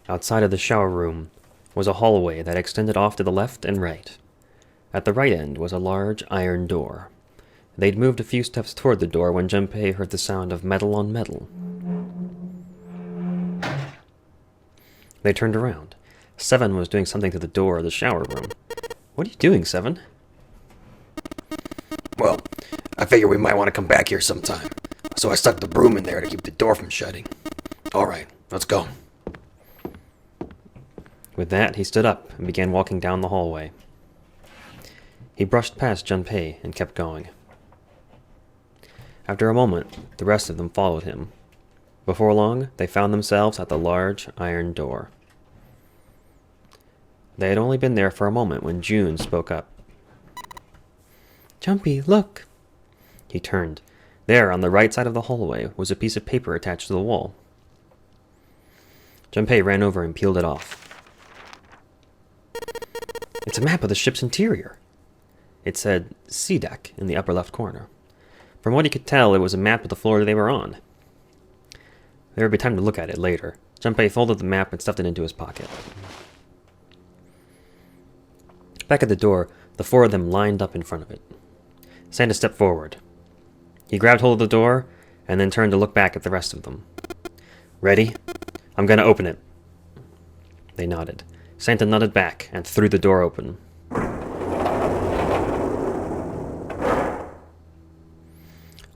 Outside of the shower room was a hallway that extended off to the left and right. At the right end was a large iron door. They'd moved a few steps toward the door when Junpei heard the sound of metal on metal. They turned around. Seven was doing something to the door of the shower room. What are you doing, Seven? Well, I figure we might want to come back here sometime, so I stuck the broom in there to keep the door from shutting. Alright, let's go. With that, he stood up and began walking down the hallway. He brushed past Junpei and kept going. After a moment, the rest of them followed him. Before long, they found themselves at the large iron door. They had only been there for a moment when June spoke up. "Junpei, look!" He turned. There, on the right side of the hallway, was a piece of paper attached to the wall. Junpei ran over and peeled it off. It's a map of the ship's interior. It said "Sea Deck" in the upper left corner. From what he could tell, it was a map of the floor they were on. There would be time to look at it later. Junpei folded the map and stuffed it into his pocket. Back at the door, the four of them lined up in front of it. Santa stepped forward. He grabbed hold of the door, and then turned to look back at the rest of them. "Ready? I'm going to open it." They nodded. Santa nodded back and threw the door open.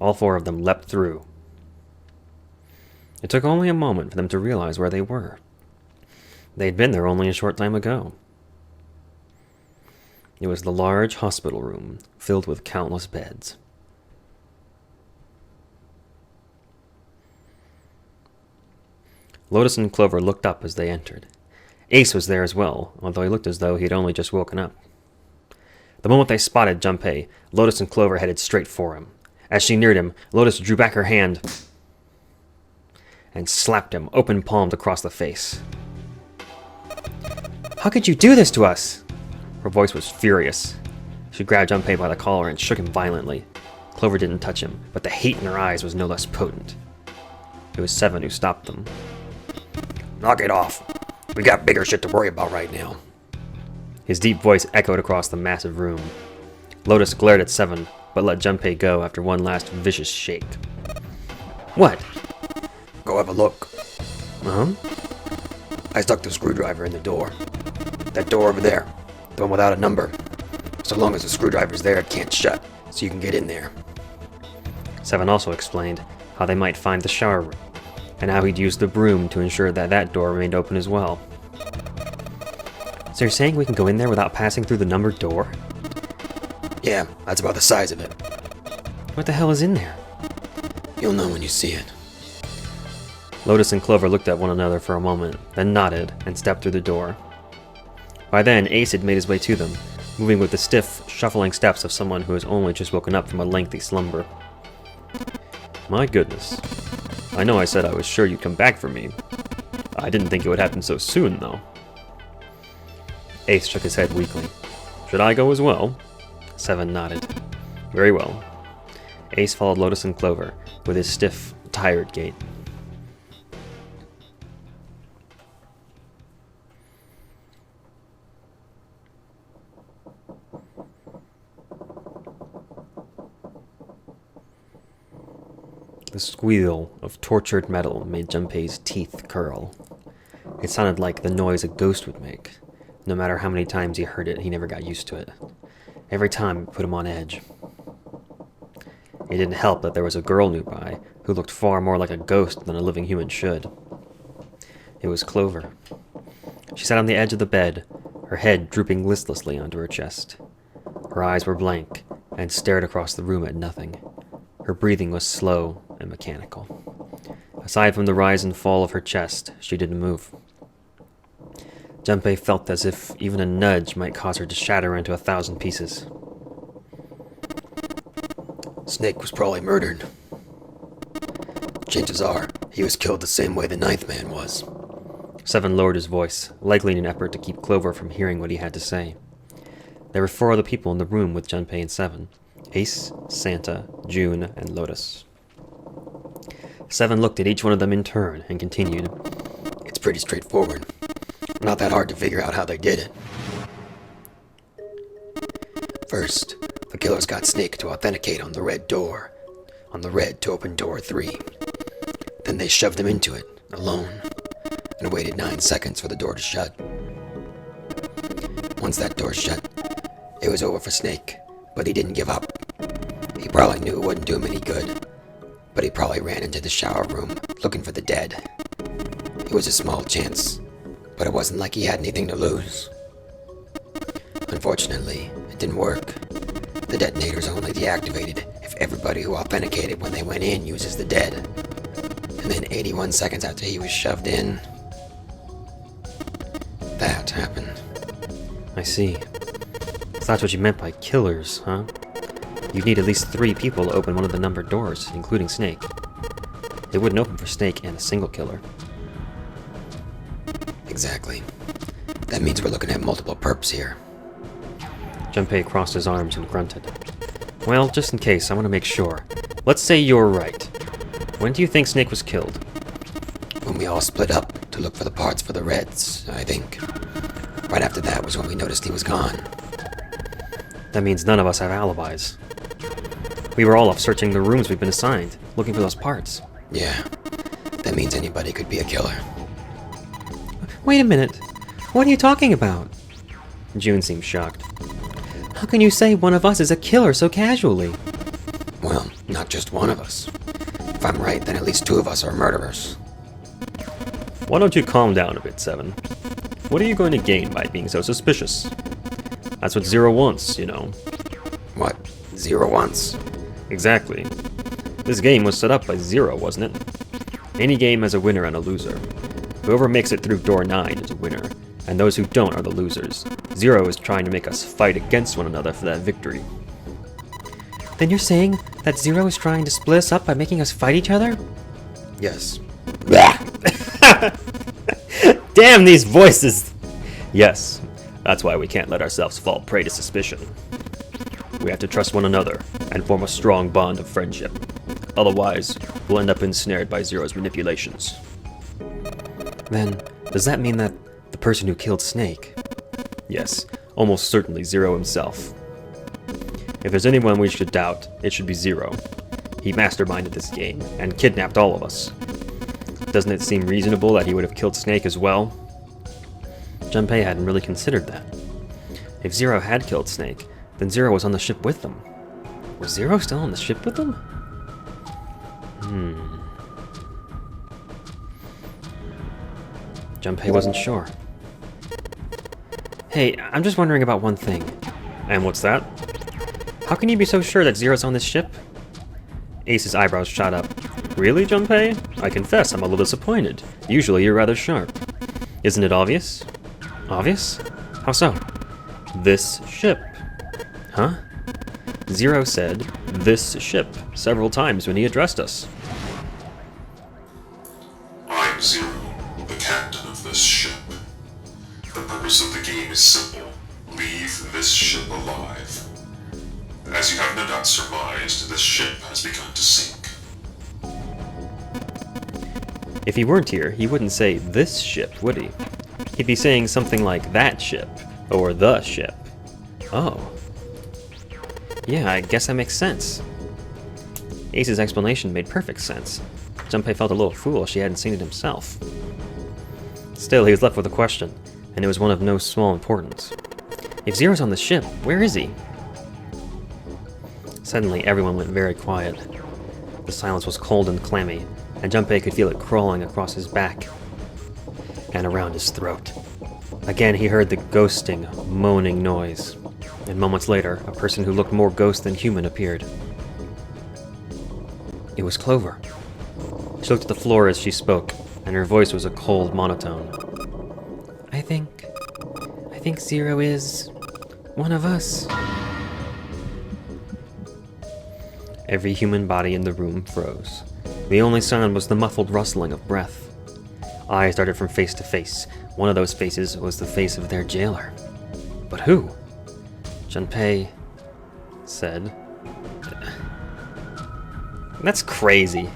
All four of them leapt through. It took only a moment for them to realize where they were. They had been there only a short time ago. It was the large hospital room, filled with countless beds. Lotus and Clover looked up as they entered. Ace was there as well, although he looked as though he had only just woken up. The moment they spotted Junpei, Lotus and Clover headed straight for him. As she neared him, Lotus drew back her hand and slapped him, open-palmed across the face. "How could you do this to us?" Her voice was furious. She grabbed Junpei by the collar and shook him violently. Clover didn't touch him, but the hate in her eyes was no less potent. It was Seven who stopped them. Knock it off. We got bigger shit to worry about right now. His deep voice echoed across the massive room. Lotus glared at Seven, but let Junpei go after one last vicious shake. "What?" Go have a look. Uh-huh. I stuck the screwdriver in the door. That door over there. The one without a number. So long as the screwdriver's there, it can't shut, so you can get in there. Seven also explained how they might find the shower room, and how he'd use the broom to ensure that that door remained open as well. "So you're saying we can go in there without passing through the numbered door?" Yeah, that's about the size of it. "What the hell is in there?" You'll know when you see it. Lotus and Clover looked at one another for a moment, then nodded and stepped through the door. By then, Ace had made his way to them, moving with the stiff, shuffling steps of someone who has only just woken up from a lengthy slumber. "My goodness. I know I said I was sure you'd come back for me. I didn't think it would happen so soon, though." Ace shook his head weakly. "Should I go as well?" Seven nodded. "Very well." Ace followed Lotus and Clover with his stiff, tired gait. The squeal of tortured metal made Junpei's teeth curl. It sounded like the noise a ghost would make. No matter how many times he heard it, he never got used to it. Every time it put him on edge. It didn't help that there was a girl nearby who looked far more like a ghost than a living human should. It was Clover. She sat on the edge of the bed, her head drooping listlessly onto her chest. Her eyes were blank and stared across the room at nothing. Her breathing was slow and mechanical. Aside from the rise and fall of her chest, she didn't move. Junpei felt as if even a nudge might cause her to shatter into 1,000 pieces. Snake was probably murdered. Chances are, he was killed the same way the ninth man was. Seven lowered his voice, likely in an effort to keep Clover from hearing what he had to say. There were 4 other people in the room with Junpei and Seven: Ace, Santa, June, and Lotus. Seven looked at each one of them in turn and continued. It's It's pretty straightforward. Not that hard to figure out how they did it. First, the killers got Snake to authenticate on the red door. On the red to open door 3. Then they shoved him into it, alone, and waited 9 seconds for the door to shut. Once that door shut, it was over for Snake, but he didn't give up. He probably knew it wouldn't do him any good, but he probably ran into the shower room, looking for the dead. It was a small chance, but it wasn't like he had anything to lose. Unfortunately, it didn't work. The detonator's only deactivated if everybody who authenticated when they went in uses the dead. And then 81 seconds after he was shoved in, that happened. I see. So that's what you meant by killers, huh? You'd need at least 3 people to open one of the numbered doors, including Snake. It wouldn't open for Snake and a single killer. Exactly. That means we're looking at multiple perps here. Junpei crossed his arms and grunted. Well, just in case, I want to make sure. Let's say you're right. When do you think Snake was killed? When we all split up to look for the parts for the Reds, I think. Right after that was when we noticed he was gone. That means none of us have alibis. We were all off searching the rooms we've been assigned, looking for those parts. Yeah, that means anybody could be a killer. Wait a minute. What are you talking about? June seemed shocked. How can you say one of us is a killer so casually? Well, not just one of us. If I'm right, then at least 2 of us are murderers. Why don't you calm down a bit, Seven? What are you going to gain by being so suspicious? That's what Zero wants, you know. What? 0 wants? Exactly. This game was set up by Zero, wasn't it? Any game has a winner and a loser. Whoever makes it through door 9 is a winner, and those who don't are the losers. Zero is trying to make us fight against one another for that victory. Then you're saying that Zero is trying to split us up by making us fight each other? Yes. Damn these voices! Yes, that's why we can't let ourselves fall prey to suspicion. We have to trust one another and form a strong bond of friendship. Otherwise, we'll end up ensnared by Zero's manipulations. Then, does that mean that the person who killed Snake? Yes, almost certainly Zero himself. If there's anyone we should doubt, it should be Zero. He masterminded this game and kidnapped all of us. Doesn't it seem reasonable that he would have killed Snake as well? Junpei hadn't really considered that. If Zero had killed Snake, then Zero was on the ship with them. Was Zero still on the ship with them? Junpei wasn't sure. Hey, I'm just wondering about one thing. And what's that? How can you be so sure that Zero's on this ship? Ace's eyebrows shot up. Really, Junpei? I confess I'm a little disappointed. Usually you're rather sharp. Isn't it obvious? Obvious? How so? This ship. Huh? Zero said, "this ship," several times when he addressed us. I'm Zero, the captain of this ship. The purpose of the game is simple. Leave this ship alive. As you have no doubt surmised, this ship has begun to sink. If he weren't here, he wouldn't say this ship, would he? He'd be saying something like that ship, or the ship. Oh. Yeah, I guess that makes sense. Ace's explanation made perfect sense. Junpei felt a little foolish he hadn't seen it himself. Still, he was left with a question, and it was one of no small importance. If Zero's on the ship, where is he? Suddenly, everyone went very quiet. The silence was cold and clammy, and Junpei could feel it crawling across his back and around his throat. Again, he heard the ghosting, moaning noise, and moments later, a person who looked more ghost than human appeared. It was Clover. She looked at the floor as she spoke, and her voice was a cold monotone. I think Zero is one of us. Every human body in the room froze. The only sound was the muffled rustling of breath. Eyes darted from face to face. One of those faces was the face of their jailer. But who? Junpei said, "That's crazy.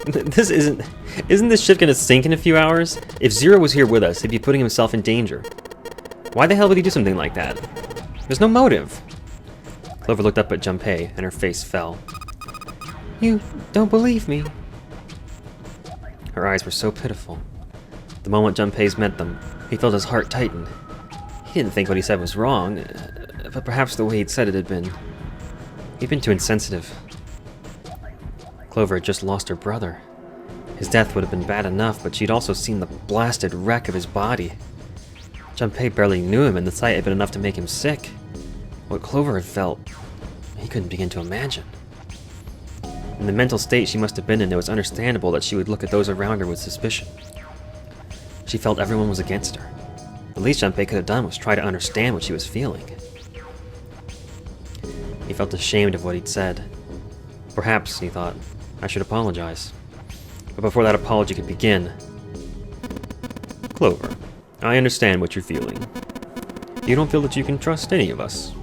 This isn't... Isn't this ship gonna sink in a few hours? If Zero was here with us, he'd be putting himself in danger. Why the hell would he do something like that? There's no motive. Clover looked up at Junpei, and her face fell. You don't believe me. Her eyes were so pitiful. The moment Junpei's met them, he felt his heart tighten. He didn't think what he said was wrong, but perhaps the way he'd said it had been... He'd been too insensitive. Clover had just lost her brother. His death would have been bad enough, but she'd also seen the blasted wreck of his body. Junpei barely knew him, and the sight had been enough to make him sick. What Clover had felt, he couldn't begin to imagine. In the mental state she must have been in, it was understandable that she would look at those around her with suspicion. She felt everyone was against her. The least Junpei could have done was try to understand what she was feeling. He felt ashamed of what he'd said. Perhaps, he thought, I should apologize. But before that apology could begin... Clover, I understand what you're feeling. You don't feel that you can trust any of us.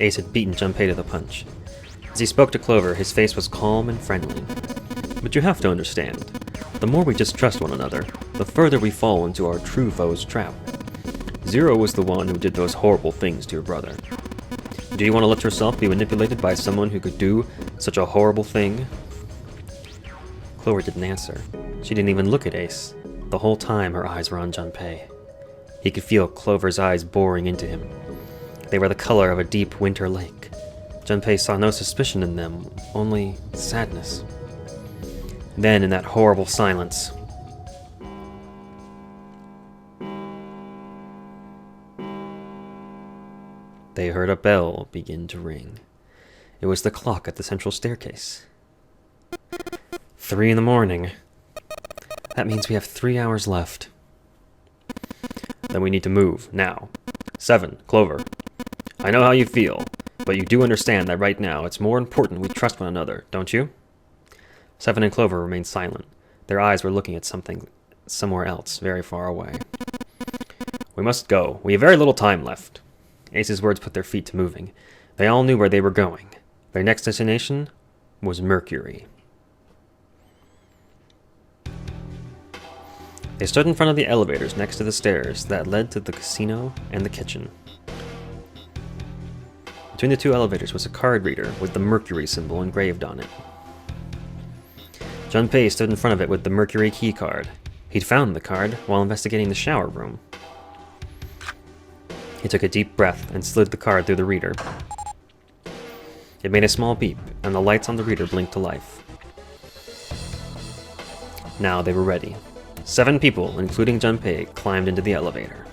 Ace had beaten Junpei to the punch. As he spoke to Clover, his face was calm and friendly. But you have to understand, the more we distrust one another, the further we fall into our true foe's trap. Zero was the one who did those horrible things to your brother. Do you want to let yourself be manipulated by someone who could do such a horrible thing? Clover didn't answer. She didn't even look at Ace. The whole time her eyes were on Junpei. He could feel Clover's eyes boring into him. They were the color of a deep winter lake. Junpei saw no suspicion in them, only sadness. Then, in that horrible silence, they heard a bell begin to ring. It was the clock at the central staircase. 3 in the morning. That means we have 3 hours left. Then we need to move, now. 7, Clover. I know how you feel, but you do understand that right now it's more important we trust one another, don't you? 7 and Clover remained silent. Their eyes were looking at something somewhere else, very far away. We must go. We have very little time left. Ace's words put their feet to moving. They all knew where they were going. Their next destination was Mercury. They stood in front of the elevators next to the stairs that led to the casino and the kitchen. Between the 2 elevators was a card reader with the Mercury symbol engraved on it. Junpei stood in front of it with the Mercury key card. He'd found the card while investigating the shower room. He took a deep breath and slid the card through the reader. It made a small beep, and the lights on the reader blinked to life. Now they were ready. 7 people, including Junpei, climbed into the elevator.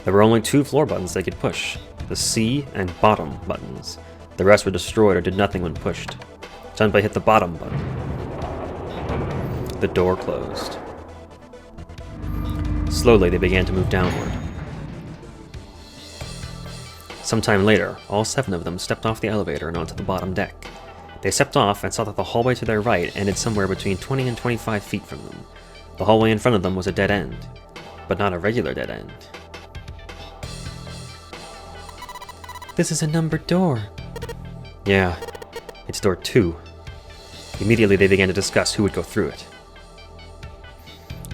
There were only 2 floor buttons they could push, the C and bottom buttons. The rest were destroyed or did nothing when pushed. Junpei hit the bottom button. The door closed. Slowly, they began to move downward. Sometime later, all 7 of them stepped off the elevator and onto the bottom deck. They stepped off and saw that the hallway to their right ended somewhere between 20 and 25 feet from them. The hallway in front of them was a dead end, but not a regular dead end. This is a numbered door. Yeah, it's door 2. Immediately they began to discuss who would go through it.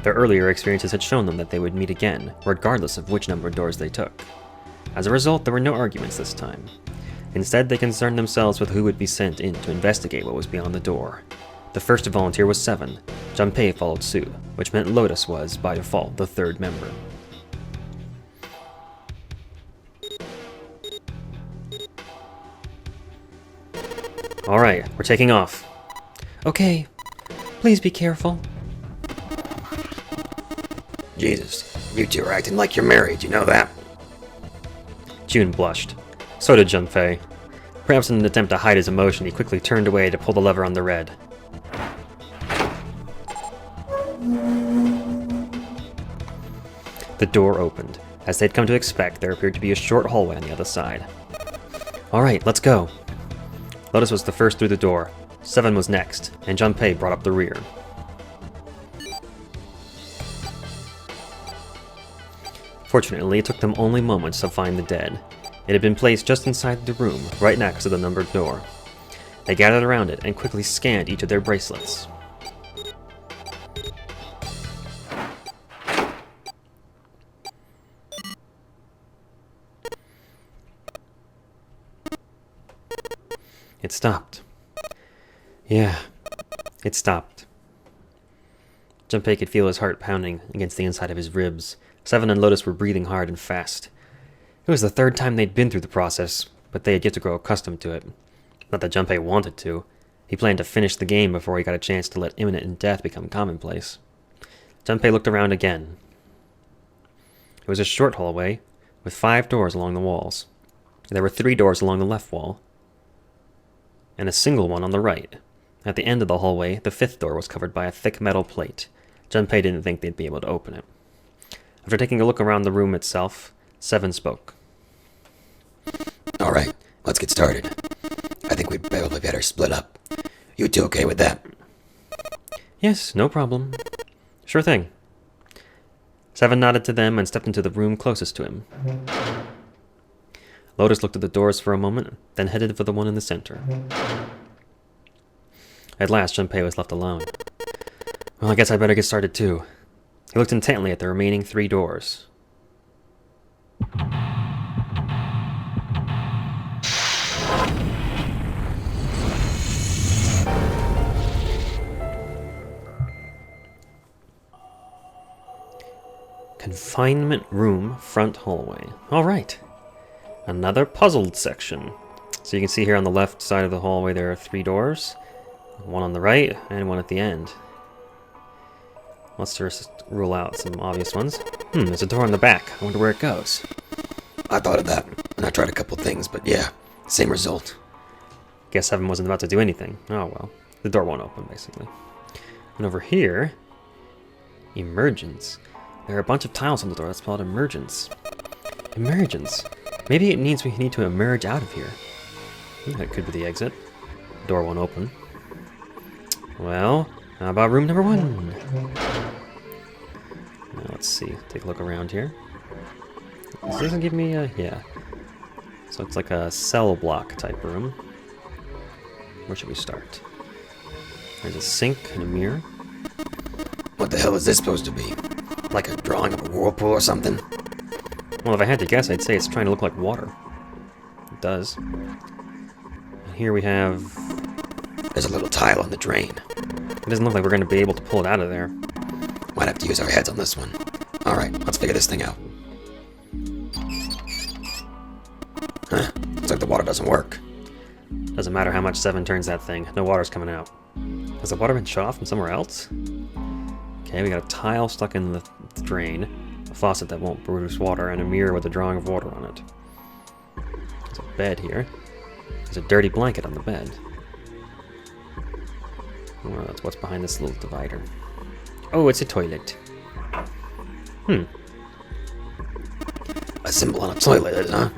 Their earlier experiences had shown them that they would meet again, regardless of which numbered doors they took. As a result, there were no arguments this time. Instead, they concerned themselves with who would be sent in to investigate what was beyond the door. The first to volunteer was 7. Junpei followed suit, which meant Lotus was, by default, the 3rd member. Alright, we're taking off. Okay, please be careful. Jesus, you 2 are acting like you're married, you know that? June blushed. So did Junpei. Perhaps in an attempt to hide his emotion, he quickly turned away to pull the lever on the red. The door opened. As they'd come to expect, there appeared to be a short hallway on the other side. Alright, let's go. Lotus was the first through the door. 7 was next, and Junpei brought up the rear. Fortunately, it took them only moments to find the dead. It had been placed just inside the room, right next to the numbered door. They gathered around it and quickly scanned each of their bracelets. It stopped. Yeah, it stopped. Junpei could feel his heart pounding against the inside of his ribs. Seven and Lotus were breathing hard and fast. It was the third time they'd been through the process, but they had yet to grow accustomed to it. Not that Junpei wanted to. He planned to finish the game before he got a chance to let imminent death become commonplace. Junpei looked around again. It was a short hallway, with 5 doors along the walls. There were 3 doors along the left wall, and a single one on the right. At the end of the hallway, the 5th door was covered by a thick metal plate. Junpei didn't think they'd be able to open it. After taking a look around the room itself, Seven spoke. Alright, let's get started. I think we'd probably better split up. You two okay with that? Yes, no problem. Sure thing. Seven nodded to them and stepped into the room closest to him. Lotus looked at the doors for a moment, then headed for the one in the center. At last, Junpei was left alone. Well, I guess I better get started too. He looked intently at the remaining 3 doors. Confinement room, front hallway. All right. Another puzzled section. So you can see here on the left side of the hallway there are 3 doors. One on the right and one at the end. Let's first rule out some obvious ones. There's a door in the back. I wonder where it goes. I thought of that, and I tried a couple things, but yeah, same result. Guess Seven wasn't about to do anything. Oh well. The door won't open, basically. And over here... Emergence. There are a bunch of tiles on the door that's called emergence. Emergence. Maybe it means we need to emerge out of here. That could be the exit. Door won't open. Well, how about room number 1? Now let's see. Take a look around here. This doesn't give me a... yeah. So it's like a cell block type room. Where should we start? There's a sink and a mirror. What the hell is this supposed to be? Like a drawing of a whirlpool or something? Well, if I had to guess, I'd say it's trying to look like water. It does. And here we have... There's a little tile on the drain. It doesn't look like we're going to be able to pull it out of there. Might have to use our heads on this one. Alright, let's figure this thing out. Huh, looks like the water doesn't work. Doesn't matter how much Seven turns that thing. No water's coming out. Has the water been shut off from somewhere else? Okay, we got a tile stuck in the drain, a faucet that won't produce water, and a mirror with a drawing of water on it. There's a bed here. There's a dirty blanket on the bed. Oh, that's what's behind this little divider. Oh, it's a toilet. A symbol on a toilet, huh?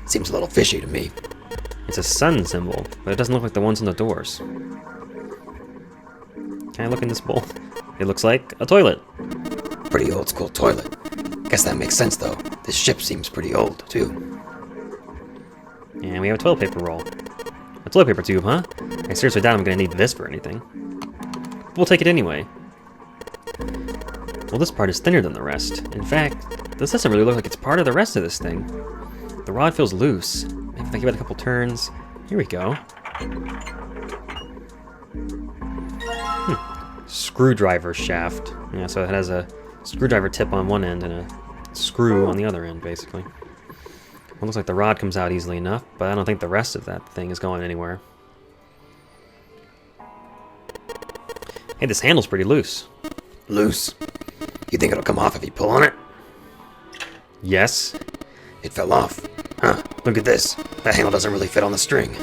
Seems a little fishy to me. It's a sun symbol, but it doesn't look like the ones on the doors. Can I look in this bowl? It looks like a toilet. Pretty old school toilet. Guess that makes sense though. This ship seems pretty old, too. And we have a toilet paper roll. A toilet paper tube, huh? I seriously doubt I'm gonna need this for anything. We'll take it anyway. Well, this part is thinner than the rest. In fact, this doesn't really look like it's part of the rest of this thing. The rod feels loose. Maybe if I give it a couple turns. Here we go. Screwdriver shaft. Yeah, so it has a screwdriver tip on one end and a screw on the other end, basically. Well, looks like the rod comes out easily enough, but I don't think the rest of that thing is going anywhere. Hey, this handle's pretty loose. Loose? You think it'll come off if you pull on it? Yes. It fell off. Huh, look at this. That handle doesn't really fit on the string.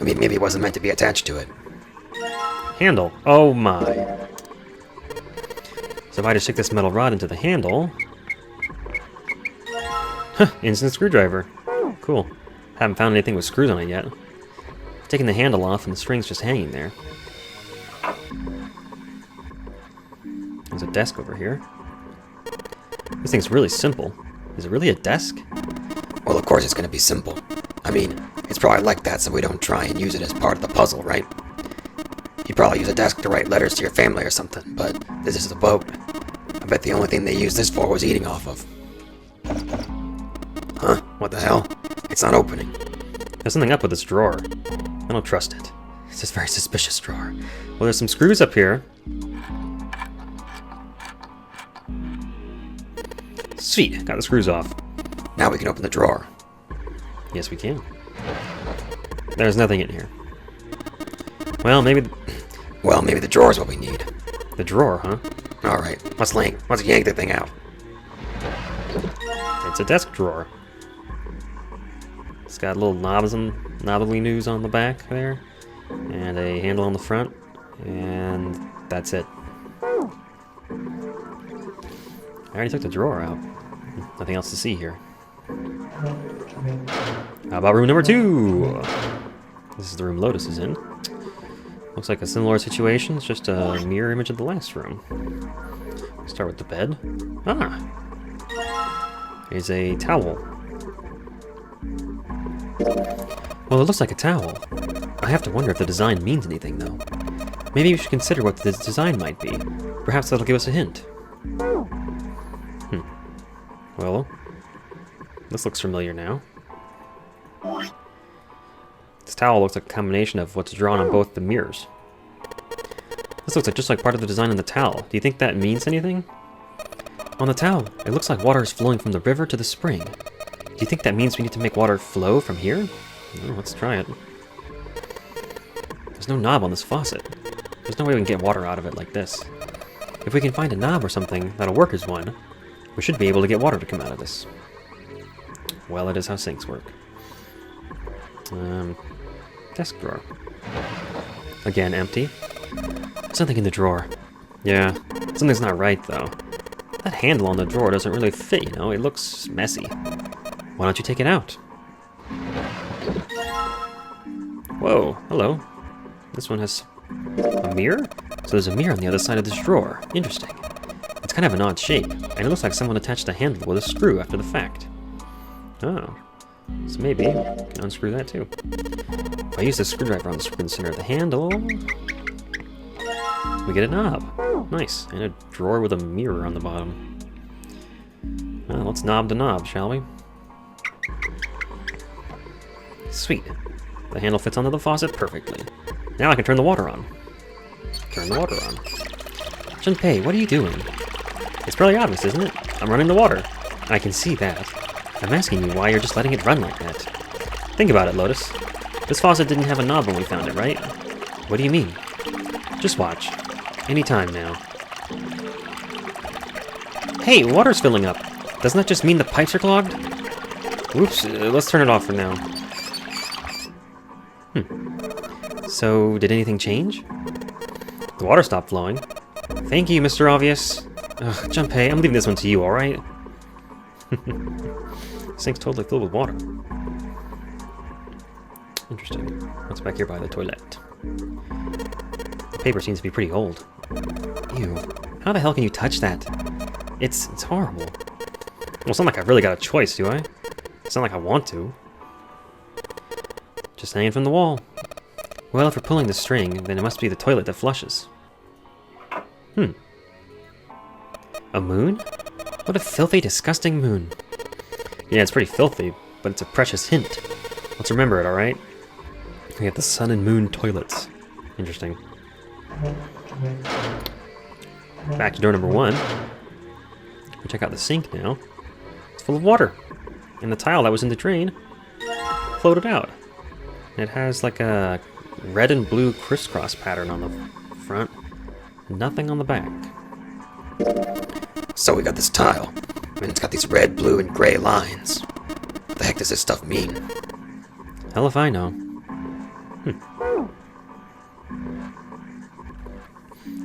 I mean, maybe it wasn't meant to be attached to it. Handle. Oh my. So if I just stick this metal rod into the handle... Huh, instant screwdriver. Cool. Haven't found anything with screws on it yet. Taking the handle off and the string's just hanging there. There's a desk over here. This thing's really simple. Is it really a desk? Well, of course it's gonna be simple. I mean, it's probably like that so we don't try and use it as part of the puzzle, right? You'd probably use a desk to write letters to your family or something, but this is a boat. I bet the only thing they used this for was eating off of. Huh? What the hell? It's not opening. There's something up with this drawer. I don't trust it. It's just a very suspicious drawer. Well, there's some screws up here. Sweet, got the screws off. Now we can open the drawer. Yes, we can. There's nothing in here. Well, maybe the drawer is what we need. the drawer, huh? Alright, let's yank the thing out. It's a desk drawer. It's got little knobbly news on the back there, and a handle on the front, and that's it. I already took the drawer out. Nothing else to see here. How about room number 2? This is the room Lotus is in. Looks like a similar situation. It's just a mirror image of the last room. Start with the bed. Ah! Here's a towel. Well, it looks like a towel. I have to wonder if the design means anything, though. Maybe we should consider what the design might be. Perhaps that'll give us a hint. Well, this looks familiar now. This towel looks like a combination of what's drawn on both the mirrors. This looks like just like part of the design on the towel. Do you think that means anything? On the towel, it looks like water is flowing from the river to the spring. Do you think that means we need to make water flow from here? Well, let's try it. There's no knob on this faucet. There's no way we can get water out of it like this. If we can find a knob or something that'll work as one, we should be able to get water to come out of this. Well, it is how sinks work. Desk drawer. Again, empty. Something in the drawer. Yeah, something's not right, though. That handle on the drawer doesn't really fit, you know? It looks messy. Why don't you take it out? Whoa, hello. This one has a mirror? So there's a mirror on the other side of this drawer. Interesting. It's kind of an odd shape, and it looks like someone attached the handle with a screw after the fact. Oh. So maybe I can unscrew that too. If I use the screwdriver on the screw in the center of the handle, we get a knob. Nice. And a drawer with a mirror on the bottom. Well, let's knob the knob, shall we? Sweet. The handle fits onto the faucet perfectly. Now I can turn the water on. Turn the water on. Junpei, what are you doing? It's pretty obvious, isn't it? I'm running the water. I can see that. I'm asking you why you're just letting it run like that. Think about it, Lotus. This faucet didn't have a knob when we found it, right? What do you mean? Just watch. Any time now. Hey, water's filling up. Doesn't that just mean the pipes are clogged? Oops, let's turn it off for now. So, did anything change? The water stopped flowing. Thank you, Mr. Obvious. Ugh, Junpei, I'm leaving this one to you, alright? This thing's totally filled with water. Interesting. What's back here by the toilet? The paper seems to be pretty old. Ew. How the hell can you touch that? It's horrible. Well, it's not like I've really got a choice, do I? It's not like I want to. Just hanging from the wall. Well, if we're pulling the string, then it must be the toilet that flushes. A moon? What a filthy, disgusting moon. Yeah, it's pretty filthy, but it's a precious hint. Let's remember it, alright? We have the sun and moon toilets. Interesting. Back to door number 1. We check out the sink now. It's full of water. And the tile that was in the drain floated out. It has like a red and blue crisscross pattern on the front. Nothing on the back. So we got this tile, and it's got these red, blue, and gray lines. What the heck does this stuff mean? Hell if I know.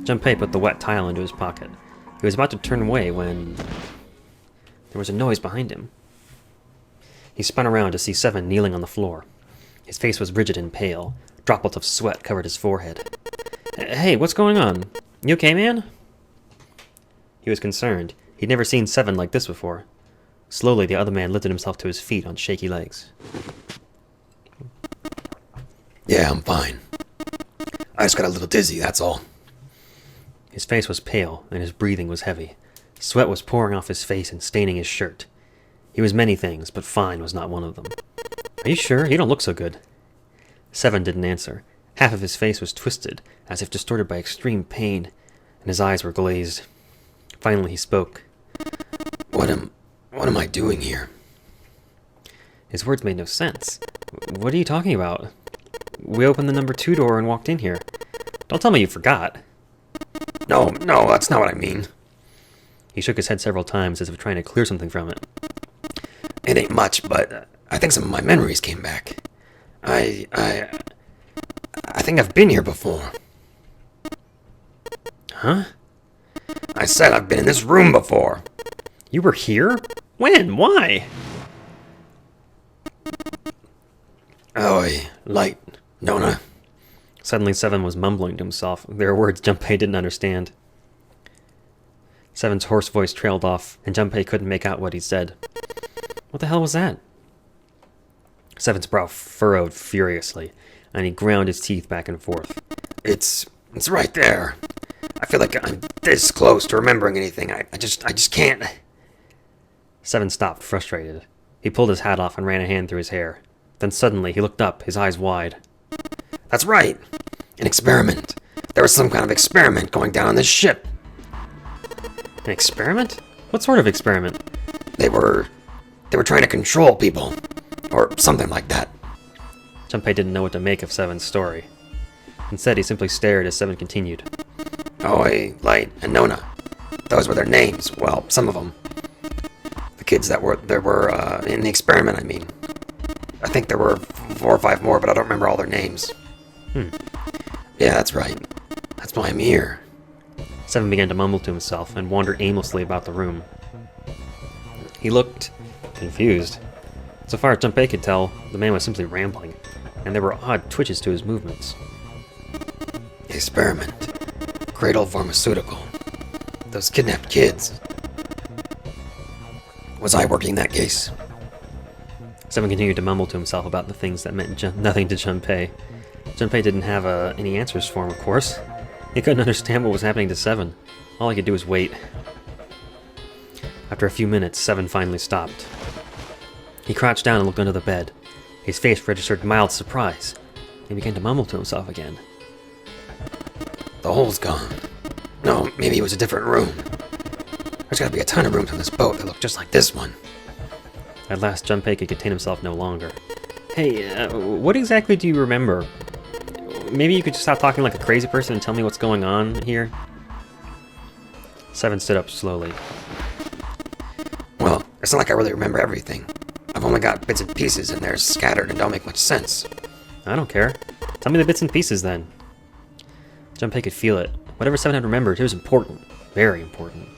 Junpei put the wet tile into his pocket. He was about to turn away when there was a noise behind him. He spun around to see Seven kneeling on the floor. His face was rigid and pale. Droplets of sweat covered his forehead. Hey, what's going on? You okay, man? He was concerned. He'd never seen Seven like this before. Slowly, the other man lifted himself to his feet on shaky legs. Yeah, I'm fine. I just got a little dizzy, that's all. His face was pale, and his breathing was heavy. Sweat was pouring off his face and staining his shirt. He was many things, but fine was not one of them. Are you sure? You don't look so good. Seven didn't answer. Half of his face was twisted, as if distorted by extreme pain, and his eyes were glazed. Finally, he spoke. What am I doing here? His words made no sense. What are you talking about? We opened the number 2 door and walked in here. Don't tell me you forgot. No, that's not what I mean. He shook his head several times as if trying to clear something from it. It ain't much, but I think some of my memories came back. I think I've been here before. Huh? I said I've been in this room before. You were here? When? Why? Oi, light, Nona. Suddenly, Seven was mumbling to himself. There were words Junpei didn't understand. Seven's hoarse voice trailed off, and Junpei couldn't make out what he said. What the hell was that? Seven's brow furrowed furiously, and he ground his teeth back and forth. It's right there. I feel like I'm this close to remembering anything. I just can't. Seven stopped, frustrated. He pulled his hat off and ran a hand through his hair. Then suddenly, he looked up, his eyes wide. That's right. An experiment. There was some kind of experiment going down on this ship. An experiment? What sort of experiment? They were trying to control people. Or something like that. Junpei didn't know what to make of Seven's story. Instead, he simply stared as Seven continued. Oi, Light, and Nona. Those were their names. Well, some of them. The kids that were in the experiment, I mean. I think there were 4 or 5 more, but I don't remember all their names. Yeah, that's right. That's why I'm here. Seven began to mumble to himself and wander aimlessly about the room. He looked confused. So far as Junpei could tell, the man was simply rambling, and there were odd twitches to his movements. Experiment. Cradle Pharmaceutical. Those kidnapped kids. Was I working that case? Seven continued to mumble to himself about the things that meant nothing to Junpei. Junpei didn't have any answers for him, of course. He couldn't understand what was happening to Seven. All he could do was wait. After a few minutes, Seven finally stopped. He crouched down and looked under the bed. His face registered mild surprise. He began to mumble to himself again. The hole's gone. No, maybe it was a different room. There's gotta be a ton of rooms on this boat that look just like this one. At last, Junpei could contain himself no longer. Hey, what exactly do you remember? Maybe you could just stop talking like a crazy person and tell me what's going on here? Seven stood up slowly. Well, it's not like I really remember everything. I've only got bits and pieces, and they're scattered and don't make much sense. I don't care. Tell me the bits and pieces, then. Junpei could feel it. Whatever Seven had remembered, it was important. Very important.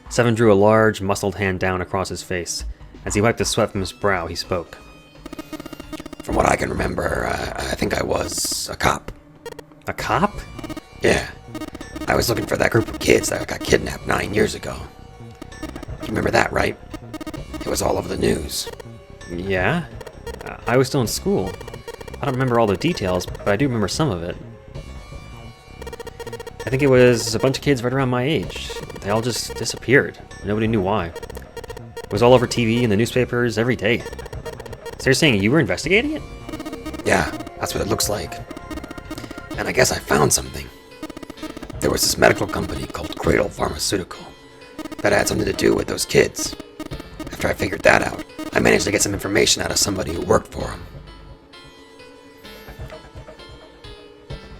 Seven drew a large, muscled hand down across his face. As he wiped the sweat from his brow, he spoke. From what I can remember, I think I was a cop. A cop? Yeah. I was looking for that group of kids that got kidnapped 9 years ago. You remember that, right? It was all over the news. Yeah? I was still in school. I don't remember all the details, but I do remember some of it. I think it was a bunch of kids right around my age. They all just disappeared. Nobody knew why. It was all over TV and the newspapers every day. So you're saying you were investigating it? Yeah, that's what it looks like. And I guess I found something. There was this medical company called Cradle Pharmaceutical that had something to do with those kids. After I figured that out, I managed to get some information out of somebody who worked for them.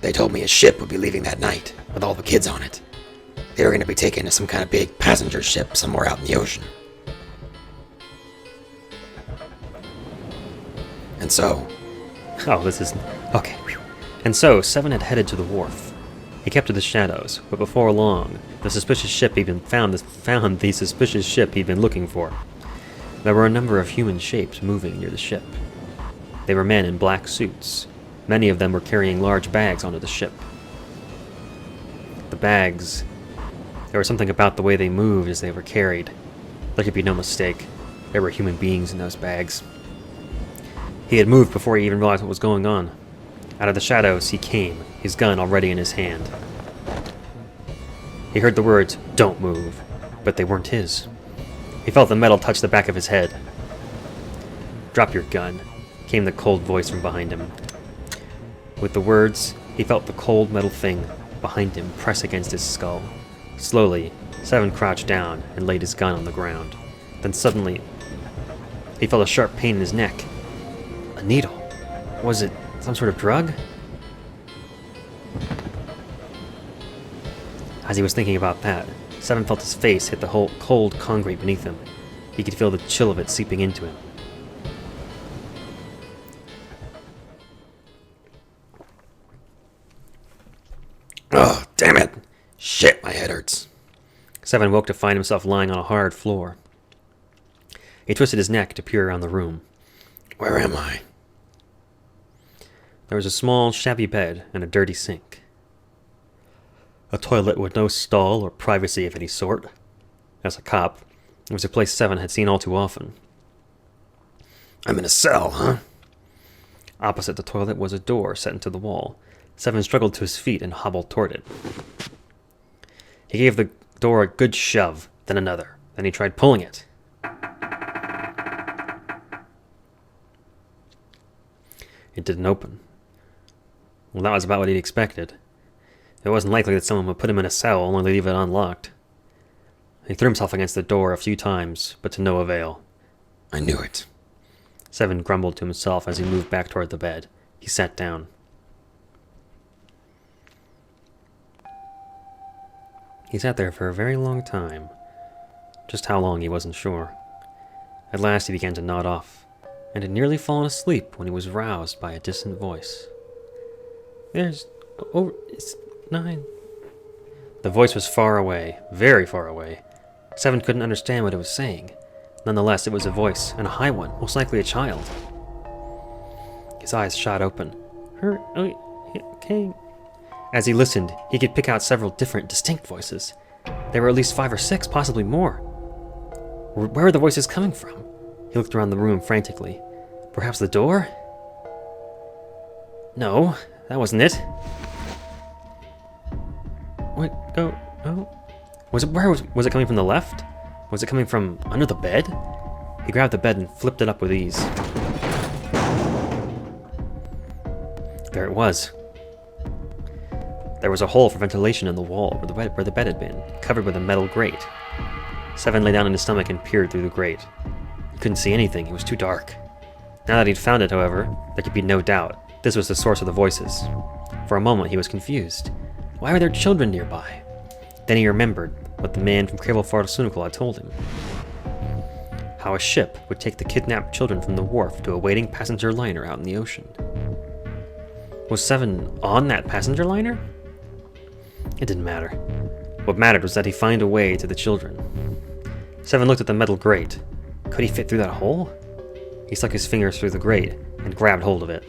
They told me a ship would be leaving that night with all the kids on it. They were going to be taken to some kind of big passenger ship somewhere out in the ocean. And so... Oh, this is... Okay. And so, Seven had headed to the wharf. He kept to the shadows, but before long, the suspicious ship he'd been found the suspicious ship he'd been looking for. There were a number of human shapes moving near the ship. They were men in black suits. Many of them were carrying large bags onto the ship. The bags... There was something about the way they moved as they were carried. There could be no mistake. There were human beings in those bags. He had moved before he even realized what was going on. Out of the shadows he came, his gun already in his hand. He heard the words, "Don't move," but they weren't his. He felt the metal touch the back of his head. "Drop your gun," came the cold voice from behind him. With the words, he felt the cold metal thing behind him press against his skull. Slowly, Seven crouched down and laid his gun on the ground. Then suddenly, he felt a sharp pain in his neck. A needle. Was it some sort of drug? As he was thinking about that, Seven felt his face hit the whole cold concrete beneath him. He could feel the chill of it seeping into him. Oh, damn it! Shit, my head hurts. Seven woke to find himself lying on a hard floor. He twisted his neck to peer around the room. Where am I? There was a small, shabby bed and a dirty sink. A toilet with no stall or privacy of any sort. As a cop, it was a place Seven had seen all too often. I'm in a cell, huh? Opposite the toilet was a door set into the wall. Seven struggled to his feet and hobbled toward it. He gave the door a good shove, then another. Then he tried pulling it. It didn't open. Well, that was about what he'd expected. It wasn't likely that someone would put him in a cell only to leave it unlocked. He threw himself against the door a few times, but to no avail. I knew it. Seven grumbled to himself as he moved back toward the bed. He sat down. He sat there for a very long time. Just how long he wasn't sure. At last he began to nod off, and had nearly fallen asleep when he was roused by a distant voice. "It's 9. The voice was far away, very far away. Seven couldn't understand what it was saying. Nonetheless, it was a voice, and a high one, most likely a child. His eyes shot open. Okay. As he listened, he could pick out several different, distinct voices. There were at least 5 or 6, possibly more. Where were the voices coming from? He looked around the room frantically. Perhaps the door? No, that wasn't it. Wait, go. Oh. Was it coming from the left? Was it coming from under the bed? He grabbed the bed and flipped it up with ease. There it was. There was a hole for ventilation in the wall where the bed had been, covered with a metal grate. Seven lay down on his stomach and peered through the grate. He couldn't see anything, it was too dark. Now that he'd found it, however, there could be no doubt. This was the source of the voices. For a moment he was confused. Why were there children nearby? Then he remembered what the man from Crable Pharmaceutical had told him. How a ship would take the kidnapped children from the wharf to a waiting passenger liner out in the ocean. Was Seven on that passenger liner? It didn't matter. What mattered was that he find a way to the children. Seven looked at the metal grate. Could he fit through that hole? He stuck his fingers through the grate and grabbed hold of it.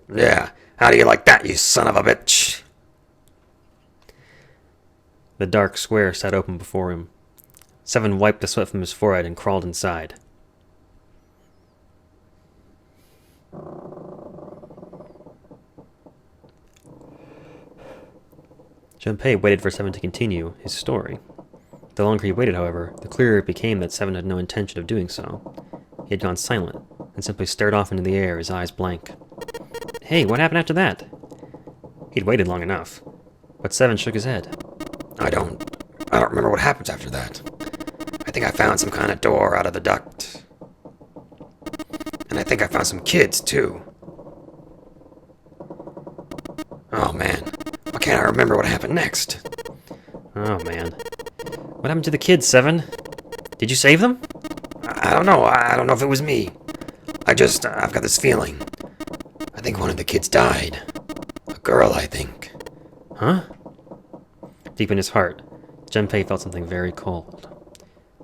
Yeah, how do you like that, you son of a bitch? The dark square sat open before him. Seven wiped the sweat from his forehead and crawled inside. Junpei waited for Seven to continue his story. The longer he waited, however, the clearer it became that Seven had no intention of doing so. He had gone silent and simply stared off into the air, his eyes blank. Hey, what happened after that? He'd waited long enough, but Seven shook his head. I don't remember what happens after that. I think I found some kind of door out of the duct. And I think I found some kids, too. Oh, man. Why can't I remember what happened next? Oh, man. What happened to the kids, Seven? Did you save them? I don't know. I don't know if it was me. I've got this feeling. I think one of the kids died. A girl, I think. Huh? Deep in his heart, Junpei felt something very cold.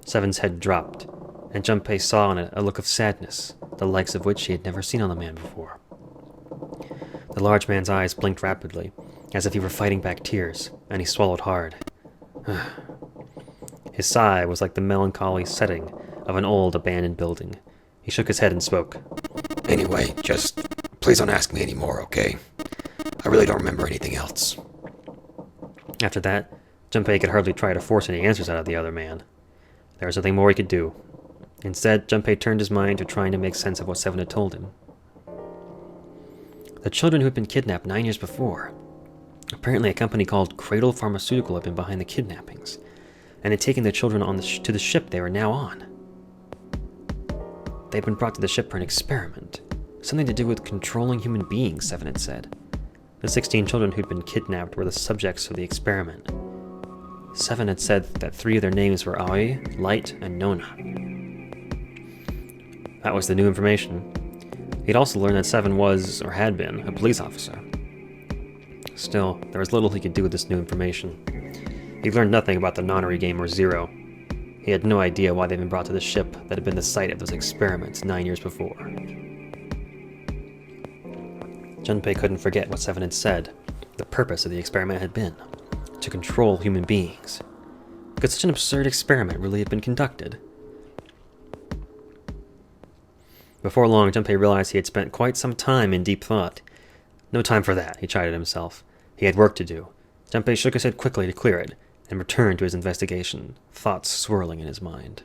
Seven's head dropped, and Junpei saw in it a look of sadness, the likes of which he had never seen on the man before. The large man's eyes blinked rapidly, as if he were fighting back tears, and he swallowed hard. His sigh was like the melancholy setting of an old, abandoned building. He shook his head and spoke. Anyway, just please don't ask me any more, okay? I really don't remember anything else. After that, Junpei could hardly try to force any answers out of the other man. There was nothing more he could do. Instead, Junpei turned his mind to trying to make sense of what Seven had told him. The children who had been kidnapped 9 years before. Apparently a company called Cradle Pharmaceutical had been behind the kidnappings, and had taken the children on to the ship they were now on. They had been brought to the ship for an experiment. Something to do with controlling human beings, Seven had said. The 16 children who'd been kidnapped were the subjects of the experiment. Seven had said that 3 of their names were Aoi, Light, and Nona. That was the new information. He'd also learned that Seven was, or had been, a police officer. Still, there was little he could do with this new information. He learned nothing about the nonary game or Zero. He had no idea why they'd been brought to the ship that had been the site of those experiments 9 years before. Junpei couldn't forget what Seven had said. The purpose of the experiment had been to control human beings. Could such an absurd experiment really have been conducted? Before long, Junpei realized he had spent quite some time in deep thought. No time for that, he chided himself. He had work to do. Junpei shook his head quickly to clear it, and returned to his investigation, thoughts swirling in his mind.